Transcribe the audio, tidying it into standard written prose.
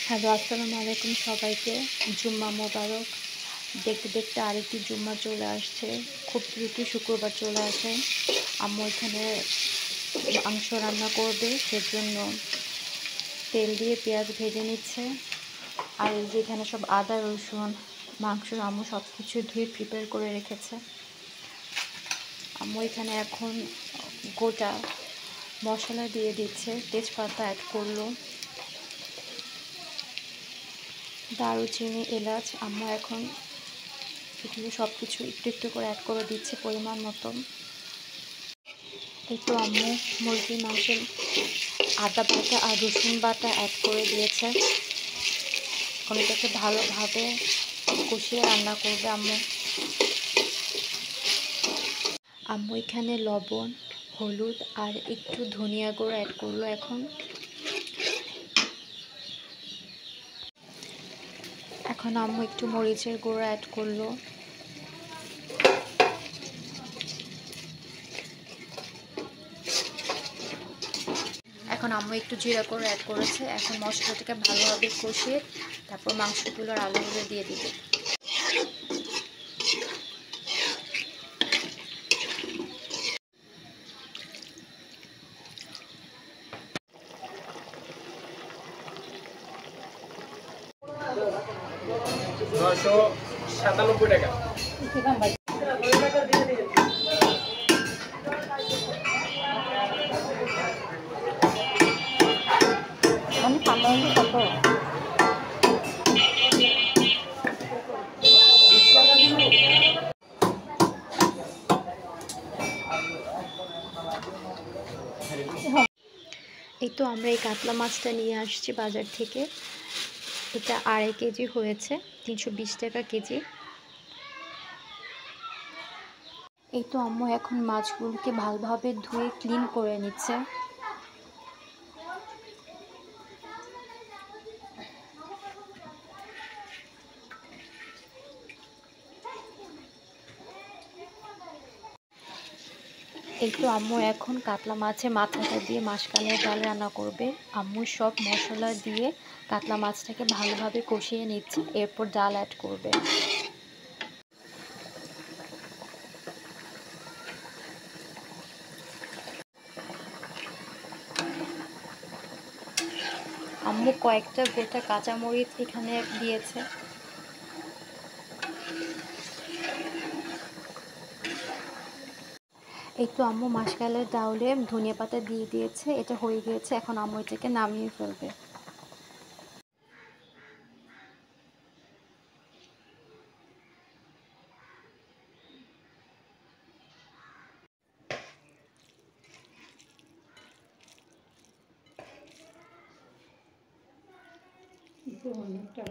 Hello, আসসালামু আলাইকুম সবাইকে। জুম্মা মোবারক। দেখতে দেখতে আরেকটি জুম্মা চলে আসছে, খুব দ্রুত শুক্রবার চলে আসে। আম্মু এখানে মাংস রান্না করবে, সেজন্য তেল দিয়ে পেঁয়াজ ভেজে নিচ্ছে। আর যেখানে সব আদা রসুন মাংস আম্মু সব কিছু ধুয়ে প্রিপেয়ার করে রেখেছে। আম্মু এখানে এখন গোটা মশলা দিয়ে দিচ্ছে, তেজপাতা অ্যাড করলো, দারুচিনি, এলাচ। আম্মু এখন এগুলো সব কিছু একটু একটু করে অ্যাড করে দিচ্ছে পরিমাণ মতো। একটু আম্মু মুরগির মাংসের আদা বাটা আর রসুন বাটা অ্যাড করে দিয়েছে। এখন এটাকে ভালোভাবে কষিয়ে রান্না করবে আম্মু এখানে লবণ, হলুদ আর একটু ধনিয়া গুঁড়ো অ্যাড করলো। এখন আম্মু একটু মরিচের গুঁড়ো অ্যাড করলো। এখন আম্মু একটু জিরা গুঁড়ো অ্যাড করেছে। এখন মশলাটাকে ভালোভাবে কষিয়ে তারপর মাংসগুলোর আলুগুলো দিয়ে দিবে। টাকা। আমি পাঠানো কত? এই তো আমরা এই কাতলা মাছটা নিয়ে আসছি বাজার থেকে। এটা 2.5 কেজি হয়েছে, 320 টাকা কেজি। এই তো আম্মু এখন মাছগুলোকে ভালোভাবে ধুয়ে ক্লিন করে নিচ্ছে। এই তো আম্মু এখন কাতলা মাছের মাথাটা দিয়ে মাসকালের ডাল রান্না করবে। আম্মু সব মশলা দিয়ে কাতলা মাছটাকে ভালোভাবে কষিয়ে নিচ্ছে, এরপর ডাল অ্যাড করবে। আম্মু কয়েকটা গোটা কাঁচামরিচ এখানে দিয়েছে। এই তো আম্মু মাসকালের ডাউলে ধনিয়া পাতা দিয়ে দিয়েছে। এটা হয়ে গিয়েছে, এখন আম্মু এটাকে নামিয়ে ফেলবে। অনেকটা